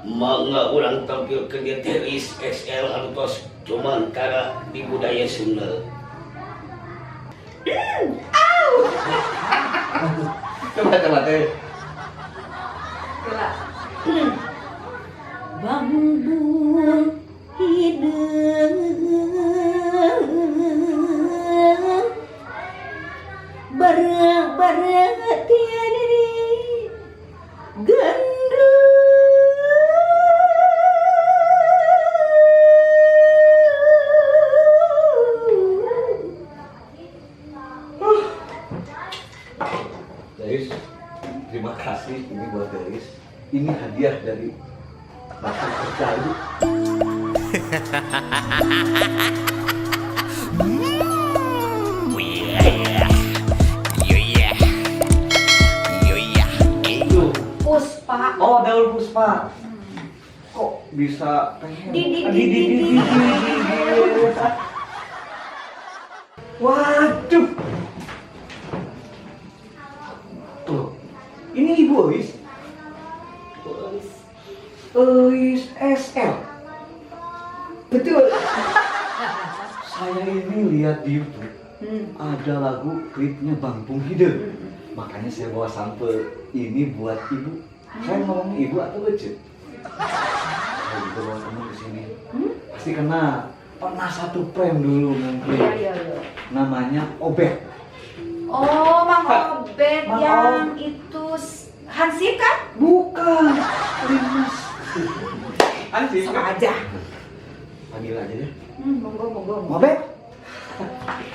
Mangga urang tampilkeun dia Teris XL anu tos cuman tara di budaya Sunda. Coba teh. Bambung hideung bareng-bareng tiada di gendruwo. Teris, terima kasih ini buat Teris. Ini hadiah dari Bapak kerja Ibu. Itu. Puspa. Oh, daun puspa. Kok bisa pengen? Di. Waduh. Tuh. Ini Ibu Ois. Ois SL. Betul. Saya ini lihat di YouTube ada lagu klipnya Bambung Hideung. Makanya saya bawa sampel ini buat Ibu. Saya ngomong Ibu atau Ece? Saya juga bawa teman ke sini. Pasti kenal. Pernah satu frame dulu mungkin. Iya. Namanya Obet. Oh, Mang Obet Mang yang itu Hansip kan? Bukan. Limas. Anjing. Sama aja. Panggil aja ya. Monggo. Mang Obet.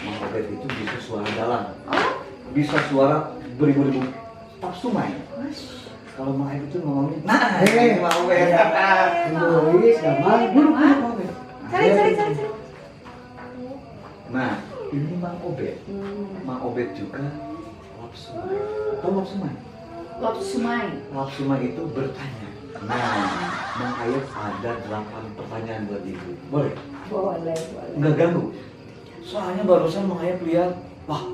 Mang Obet itu bisa suara dalam. Oh, Bisa suara beribu-ribu nafsu main. Kalau Mang Obet itu ngomongnya, nah, Mang Obet. Bois, damai, Buruk Mang Obet. cari. Nah, ini Mang Obet. Mang Obet juga lap sumai. Tahu lap sumai? Lop Sumai. Lap sumai itu bertanya. Nah, Mang Ayat ada 8 pertanyaan buat Ibu. Boleh? Boleh. Nggak ganggu. Soalnya barusan Mang Ayat lihat, wah,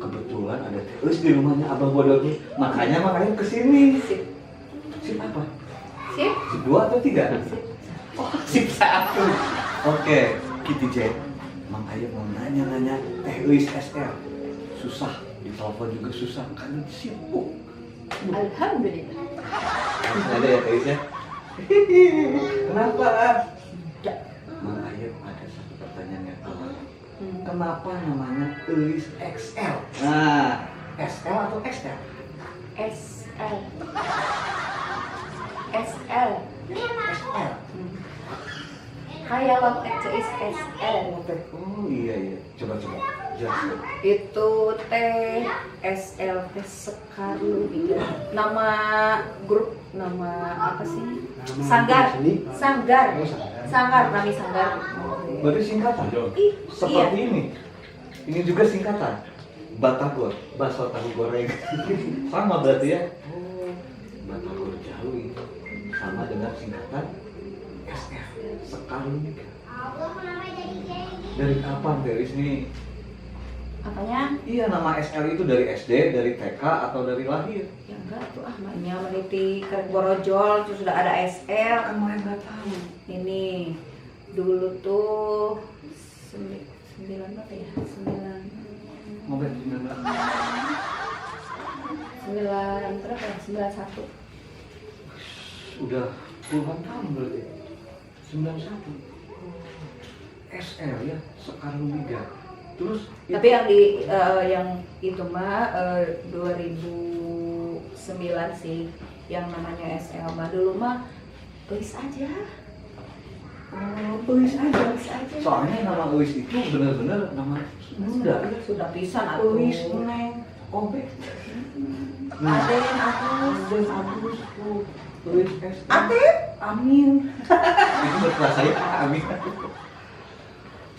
kebetulan ada Teus di rumahnya Abah Bodornya. Makanya Mang Ayat kesini. Sip. Sip apa? Sip. Sip 2 atau 3? Oh, sip 1. Oke, Kitty J. Mang Ayat mau nanya Teus SL. Susah, ditelepon juga susah karena sibuk. Alhamdulillah. Langsung ada ya Teus ya? Kenapa? Mang Ayat ada satu pertanyaan yang awal. Kenapa namanya Teus XL? Nah, SL atau XL? SL. SL. Kayak Lop Exis SL. Oh iya. Coba jelaskan. Itu teh SL teh Sekar Lubiga. Nama grup, nama apa sih? Nama Sanggar. seni. Sanggar. Oh, Sanggar. Sanggar, nami Sanggar. Berarti singkatan. Ih, Seperti iya. ini. Ini juga singkatan. Batagor, bakso tahu goreng. Sama berarti ya? Oh, Batagor Jawi sama dengan singkatan SL. Sekali. Dari kapan Teris nih? Apanya? Iya, nama SL itu dari SD, dari TK atau dari lahir? Ya enggak tuh namanya meniti ke Borojol terus sudah ada SL. Kan mulai nggak tahu. Ini dulu tuh 9 berapa ya? 9 Mobil 19. berapa ya? 91. Udah puluhan tahun berarti. 91. SL ya, Sekar Lubiga. Terus Tapi yang di yang itu mah 2009 sih yang namanya SL mah dulu mah tulis aja. Uis aja. Tulis aja. Soalnya nama Uis itu benar-benar nama Sunda. Sudah pisan atuh. Uis, Neng, Obet. Aden Agus. Dan Agus tuh. Uis SL. Atip. Amin. Itu berkelas saya Amin.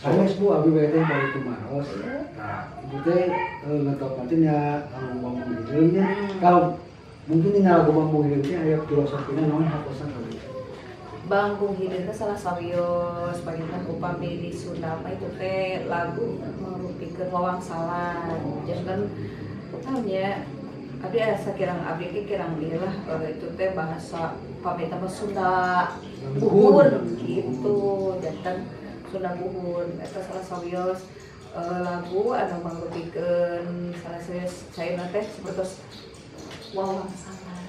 Saya bu abi wede dari Tumaros. Nah, itu teh ngetopatin ya lagu Bambung Hideungnya. Kalau mungkin ini lagu Bambung Hideungnya aya filosofinya naon haposan kali. Bangkung Hideung teh salah sawios pagina upami di Sunda mah itu teh lagu merupikeun wawangsalan. Jangan tahunya Abdi asa kirang abdi ke kirang ieu lah itu teh bahasa pamita mah Sunda Buhun gitu janten Sunda Buhun eta salah sawios lagu anu manggupikeun salah sawios saena teh sapertos wawang salah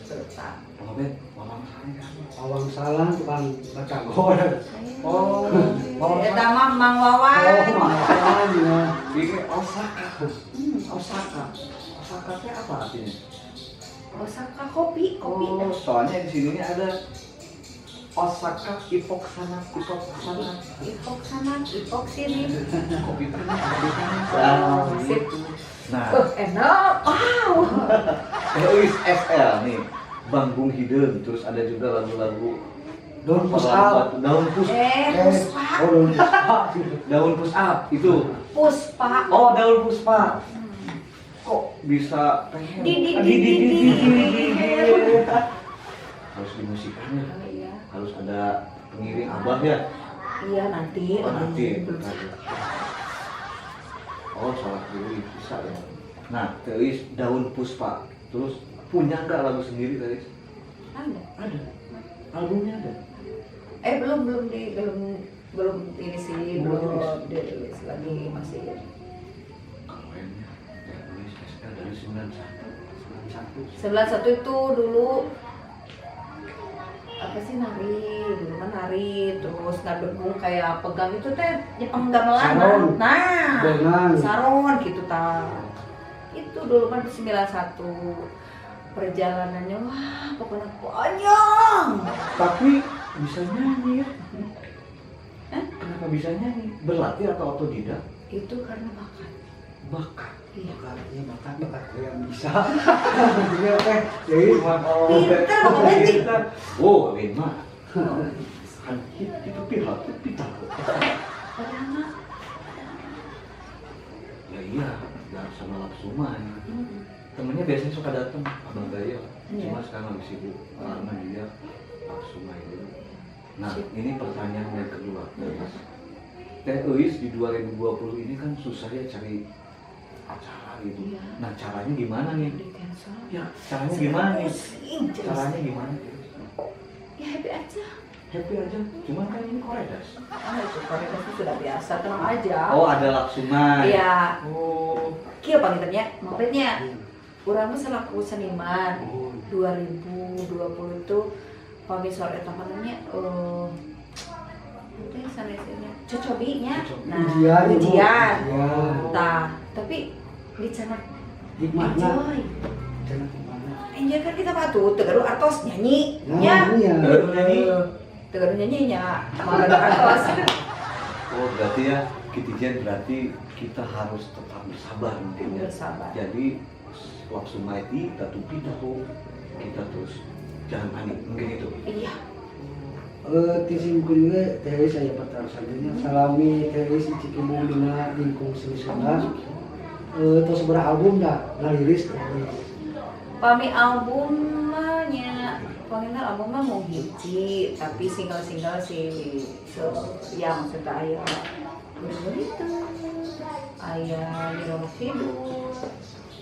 serta Awang salah tukang baca gol. Oh, eta mah Mang Wawan ini Osaka. Osaka teh apa artinya? Osaka kopi Oh, soalnya di sini ada Osaka ipok sana. ipok sana ipok sini Kopi teh. sip. Nah, Enak wow Luis SL nih, Bangkung Hideung, terus ada juga lagu-lagu Daun push up. Daun push Puspa Oh, daun push up. daun push up itu. Puspa Oh, daun puspa. Kok bisa pengen? Harus dimusikannya. iya Harus ada pengiring abah ya. iya nanti Oh, nanti. belum Oh, salah dulu bisa ya. Nah, Teis daun puspa. Terus punya nggak lagu sendiri Teis? ada Ada. Albumnya ada. belum ini sih belum dirilis lagi masih Kerennya Teis SL dari 91. 91 itu dulu apa sih dulu mah nari terus ngadukung kayak pegang itu teh nyepeng gamelan Saron. nah Benang. saron gitu itu dulu mah di 91 perjalanannya wah pokoknya panjang Tapi bisa nyanyi ya. Kenapa bisa nyanyi? Berlatih atau otodidak? itu karena bakat iya Bakatnya bakat yang bisa. Maksudnya teh jadi pinter pokoknya sih Oh, Amin mah. Kan itu pihak kita. padahal mah Ya iya, ya sama Lapsuma. Temennya biasanya suka datang, Abang Gaya. Iya. Cuma sekarang lagi sibuk karena dia Lapsuma itu. Nah, ini pertanyaan yang kedua. Teh Uis di 2020 ini kan susah ya cari acara gitu. Iya. Nah, caranya gimana nih? di cancel Ya, caranya gimana nih? pusing Caranya gimana? ya happy aja Happy aja, cuman kan ini koredas. itu Korea itu sudah biasa tenang aja Oh, ada Lapsuma. iya Oh, kieu panggilannya maksudnya urang mah selaku seniman 2020 itu pamisor eta namanya teh sanesnya cocobinya nah ujian tah tapi dicenah hikmahnya. enjoy Jangan kemana. enjoy kan kita mah tuh tegaru artos nyanyi Nah, nya iya. nyanyi. tegaru nyanyi nya malah ada artos Oh, berarti ya ketijian berarti kita harus tetap bersabar mungkin ya. bersabar Jadi waktu maiti tatupi tahu kita terus jangan panik mungkin itu. iya Tisim kedua teris saya pertarasannya salami teris Cikimung dina lingkung Sunda. Terus seberapa album dah ngaliris. pami albumnya pengenal albumnya mau hiji tapi single-single sih ya maksudnya aya begitu aya Nirol Kidul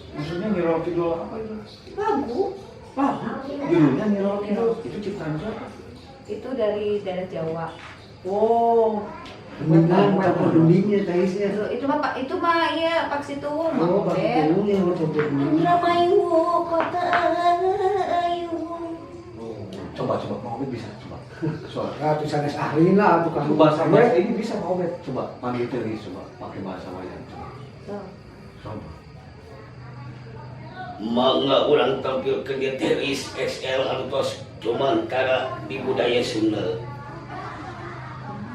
Maksudnya Nirol Kidul apa itu? lagu Judulnya Nirol Kidul itu ciptaan siapa? itu dari daerah Jawa Oh, Dengan campur dindingnya terisnya. itu mah iya Pak Situng Oh, Pak Situng yang campur dinding. Indramayu kota ayu coba mau bisa coba. Soal Ratusan ahli lah tukang bahasa ini bisa mau coba panggil Teris coba pakai bahasa wayang coba. Contoh. Mangga orang tampilkan dia Teris XL Alutos cuman karena di budaya Sunda.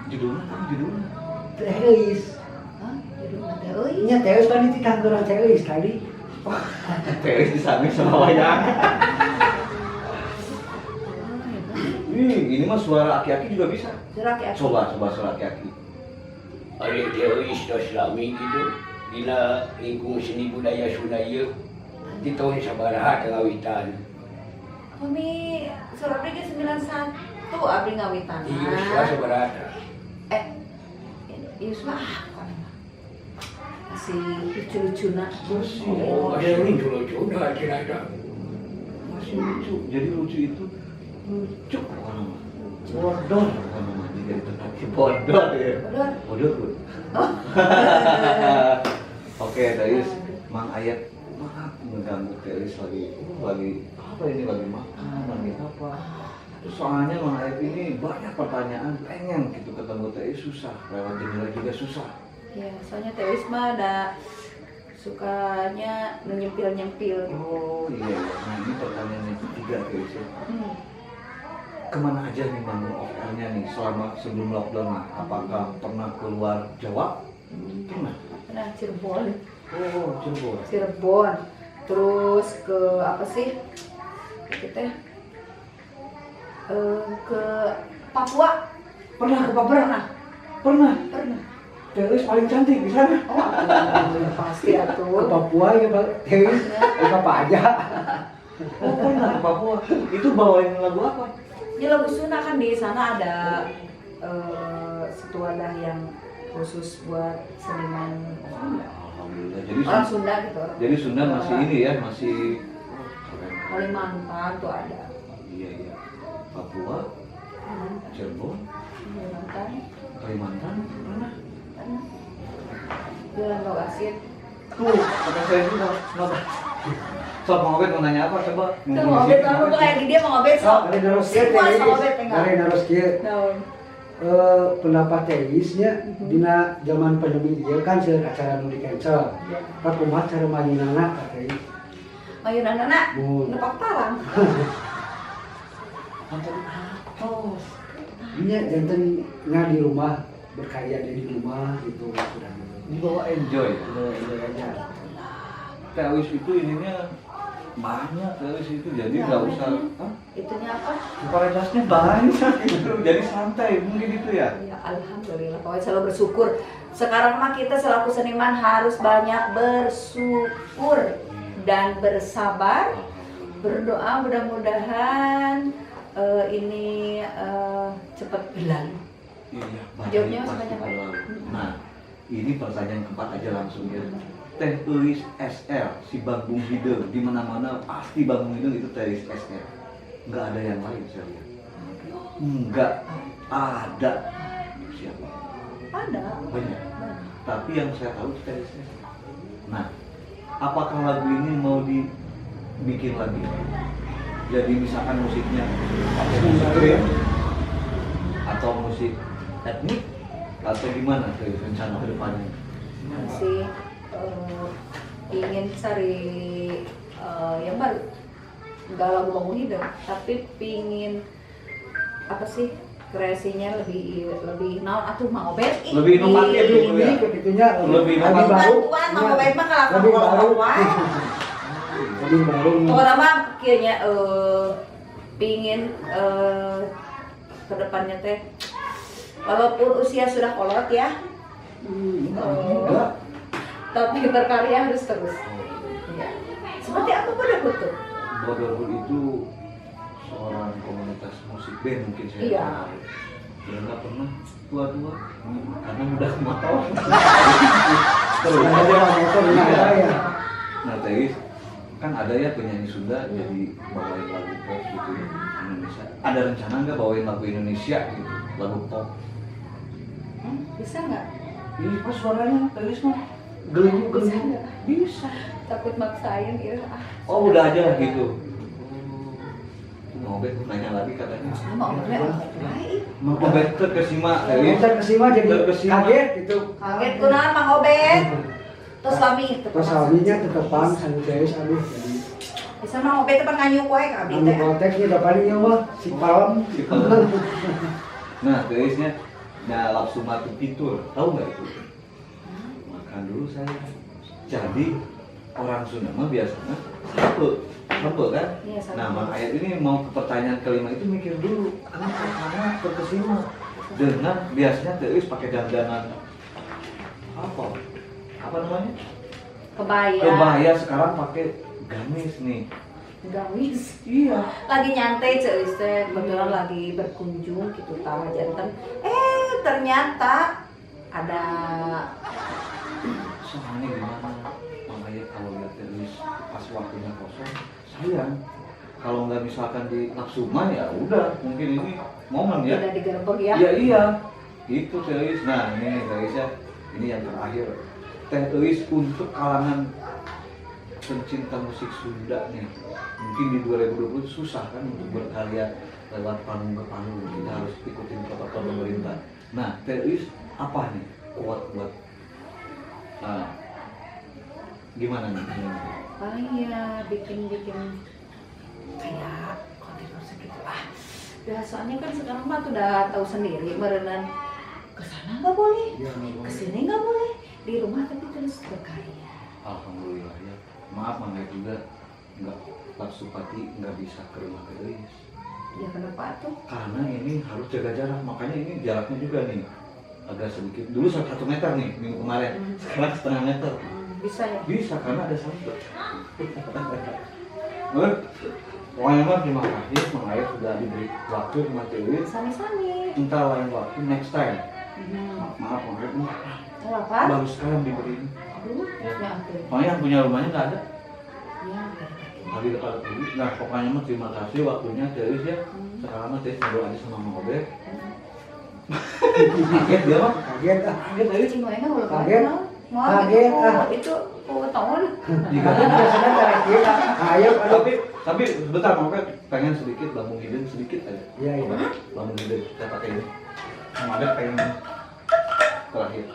Judulnya. teris. hah judul ada euy Nya teris tadi di kantoran teris tadi. Teris disambung sama wayang. Ini mah suara aki-aki juga bisa. Jerak ya Coba suara aki-aki. Ada Teris Islami gitu dina lingkung seni budaya Sunda ieu di tahun sabaraha ngawitan. kami Surabaya ke 91 abdi ngawitan Iya, sabaraha. Yuswa masih lucu-lucuna. Oh, masih lucu-lucu dah kira-kira. Masih lucu. Jadi lucu itu lucu bukan nama. Bodoh bukan nama. Jadi tetap bodoh ya. Bodoh. Bodoh. Oke, Teis, Mang Ayat maaf mengganggu Teis lagi apa ini lagi makan lagi apa? Terus soalnya Mang Ayat ini banyak pertanyaan pengen gitu ketemu Teis susah, lewat jendela juga susah. Ya, soalnya Teh Wisma ada sukanya nyempil-nyempil. Oh iya, nah ini pertanyaan yang ketiga Teis ya. Kemana aja nih Mang OFR-nya nih selama sebelum lockdown nih? Apakah pernah keluar Jawa? Pernah. Pernah Cirebon. Oh, Cirebon. Cirebon. Terus ke apa sih? Kita ke Papua. Pernah ke Papua? Pernah. Pernah. Pernah. Teis paling cantik di sana. Oh, pasti Ke atuh. Papua ya Pak Teis, ke apa aja. Oh, pernah ke Papua. Itu bawain lagu apa? Ini lagu Sunda kan di sana ada satu wadah yang khusus buat seniman Alhamdulillah. orang Sunda gitu. Orang Jadi Sunda masih ini ya, masih keren. Kalimantan tuh ada. Iya iya. Papua, Cirebon, Kalimantan. Kalimantan, pernah. Jalan Logasit. Tuh, kata saya juga. Kenapa? Sob, Mang Obed mau nanya apa coba? Tuh mau ngobet lalu kayak gini mau ngobet sok. Dari naros kieu Semua Teis, sama ngobet enggak. dari naros kieu. Daun. Pendapat Teisnya dina zaman pandemi ieu kan seueur acara nu di cancel. Ya. Kumaha cara majinana ka Teis? Mayunan anak Mun nepak parang. Oh, nya janten di rumah berkarya di rumah gitu sudah gitu. dibawa enjoy. Iya aja. Teis itu ininya banyak Teis itu jadi Ya, nggak usah. Hah? Itunya apa? Kualitasnya banyak gitu, jadi santai mungkin itu ya. Ya alhamdulillah. Pokoknya selalu bersyukur. Sekarang mah kita selaku seniman harus banyak bersyukur dan bersabar. Berdoa mudah-mudahan ini cepat berlalu. Iya, Jawabnya pasti sebanyak apa? berlalu. Nah, ini pertanyaan keempat aja langsung ya. Teh Euis SR, si Bagong Hideng, di mana-mana pasti Bagong Hideng itu Teh Euis SR. Nggak ada yang lain saya lihat. Nggak ada. Siapa? Ada. Banyak. Tapi yang saya tahu itu Teh Euis SR. Nah, apakah lagu ini mau dibikin lagi? Jadi misalkan musiknya pakai musik rap atau musik etnik atau gimana tuh rencana ke depannya? Masih ingin cari yang baru. Enggak lagu bangun hidup, tapi pingin apa sih kreasinya lebih naon atuh Mang Obed ih, Lebih inovatif ih, gitu ya? Kepitunya Lebih lebih baru. bantuan Mang Obed mah kalau Lebih baru. wae. Lebih baru. Pokoknya mah kayaknya pingin kedepannya teh walaupun usia sudah kolot ya, Enggak. tapi berkarya harus terus. Ya. Seperti apa pada butuh? Brotherhood itu seorang komunitas musik band mungkin saya Iya. tahu. Ya nggak pernah tua-tua karena udah motor. Terus Ada motornya ada ya. Nah, Teis kan ada ya penyanyi Sunda jadi bawain lagu pop gitu ya Indonesia. Ada rencana nggak bawain lagu Indonesia gitu, lagu pop? Bisa nggak? Ih, pas suaranya Teis mah Bisa gelembung-gelembung. nggak? Bisa. Takut maksain ya. Oh, udah aja gitu. Mau bet nanya lagi katanya. Mau Obed baik. Mau bet terkesima Teis. Kita kesima jadi Terkesima. kaget gitu. Kaget kunaon Mang Obed. Terus lami Terus suaminya tetepan sama Teis aduh jadi bisa Mang Obed tepan nganyuk wae ka abdi anu teh. konteksnya udah paling ya mah si palem. Nah, Teisnya nah lapsu matu pitur, tahu nggak itu? Makan dulu saya. Jadi orang Sunda mah biasanya sampe kan? Iya, sampe. Nah, Mang Ayat ini mau ke pertanyaan kelima itu mikir dulu, kenapa karena terkesima dengan biasanya Teis pakai dandanan apa namanya? Kebaya. Kebaya sekarang pakai gamis nih. Gawis. Iya. Lagi nyantai ceuis teh, kebetulan lagi berkunjung gitu tawa janten. Ternyata ada soalnya gimana, makanya kalau lihat terus pas waktunya kosong sayang. Kalau nggak misalkan di nafsu mah ya udah, mungkin ini momen ya. Udah digerebek ya. Iya iya, itu Teh Eis. Nah ini nih Teh Eis ya, ini yang terakhir. Teh Eis untuk kalangan pencinta musik Sunda nih, mungkin di 2020 susah kan untuk berkarya lewat panggung ke panggung, kita harus ikutin protokol pemerintah. Nah Teh Eis apa nih kuat buat gimana nih? Paling ya bikin kayak konten gitu soalnya kan sekarang mah tuh udah tahu sendiri merenan kesana nggak boleh, kesini nggak boleh, di rumah tapi terus berkarya. Alhamdulillah ya. Maaf Mangga juga nggak Pak Supati nggak bisa ke rumah Teh Eis. Ya kenapa tuh? Karena ini harus jaga jarak, makanya ini jaraknya juga nih agak sedikit. Dulu 1 meter nih minggu kemarin, sekarang setengah meter. Bisa ya? Bisa karena ada sambal. Pokoknya mah terima kasih Mang Ayah sudah diberi waktu sama Teh Eis. Sami-sami. Entah lain waktu next time. Maaf Mang Ayah, Apa? baru sekarang diberi ini. Aduh, ya ampun. Makanya yang punya rumahnya nggak ada. Ya, Lagi dekat ini. Nah pokoknya mah terima kasih waktunya Teh Eis ya. Sekarang mah Teh Eis ngobrol aja sama Mang Obed. Kaget dia mah. Kaget ah. Kaget Teh Eis. Cing wae ulah Kaget. Kaget. Ah. Itu tahun. Dikaget. Biasanya tarik kita. Ayo aduh. Tapi sebentar Mang Obed pengen sedikit bambu hidung sedikit aja. Iya iya. Bambu hidung kita pakai ini. Mang Obed pengen terakhir.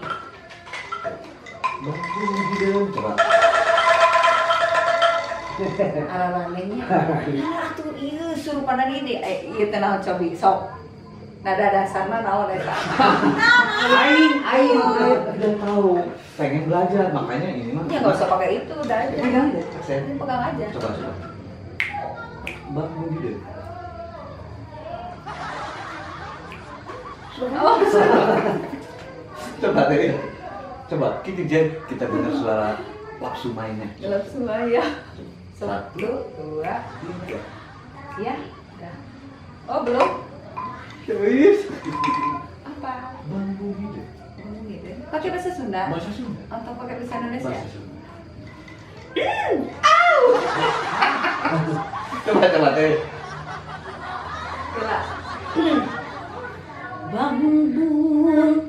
Bambu hidung coba. Alamannya. Nah, atuh ieu surupanan ini ieu teh naon cobi sok. Nada dasarna naon eta? Aing. Udah tahu, pengen belajar makanya ini mah. Ya enggak usah pakai itu udah aja. Pegang deh, saya. Ini pegang aja. Coba. Bambu hidung. Oh, Coba tadi. Coba kita dengar suara lapsu mainnya. dalam semua ya. 1, 2, 3. Ya, udah. Oh, belum? Serius? Apa? Bambu hidung. Gitu. Pakai bahasa Sunda Bahasa Sunda. atau pakai bahasa Indonesia? Bahasa Sunda. Coba teh. Coba. Bambu hidung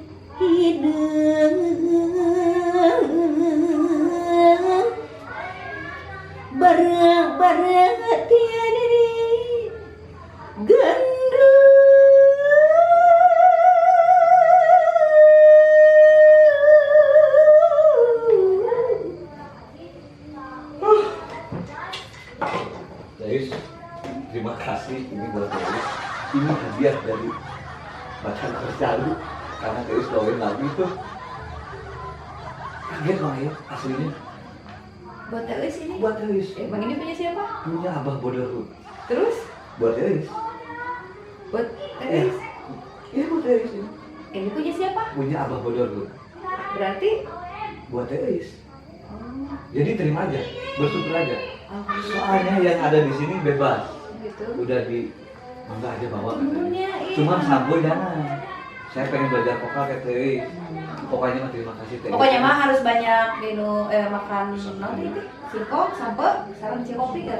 barang tiada di Guys, terima kasih ini buat Deis. Ini hadiah dari Bacan Kerjalu karena Deis bawain lagu itu. Kaget Bang ya aslinya. buat Telis ini. Buat Deis. Bang ini punya siapa? Punya Abah Bodohut. Terus Buat Deis. buat Telis. Iya buat Deis ini. Ini punya siapa? Punya Abah Bodohut. Berarti Buat Deis. oh, Jadi terima aja, bersyukur aja. alhamdulillah. Soalnya yang ada di sini bebas. Gitu. Udah di mangga aja bawa katanya. Temennya, iya. Cuma sampo jangan. Saya pengen belajar vokal kayak Teh. Pokoknya mah terima kasih Teh. Pokoknya mah harus banyak makan naon itu singkong, sampe, sareng cikopi ya.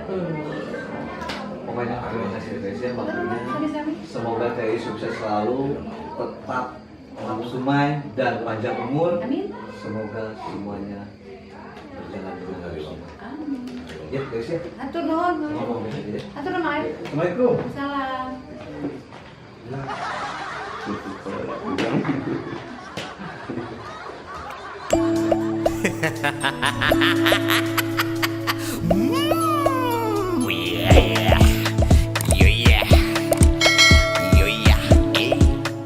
Pokoknya terima kasih Teh ya waktunya. Sami-sami. Semoga Teh sukses selalu, tetap nafsu main dan panjang umur. Amin. Semoga semuanya berjalan dengan baik. Amin. Ya, Teh ya. Atur nuhun. Ngomong aja ya. Atur nuhun. Mai. Assalamualaikum. Salam. Gitu, kalau aku bilang.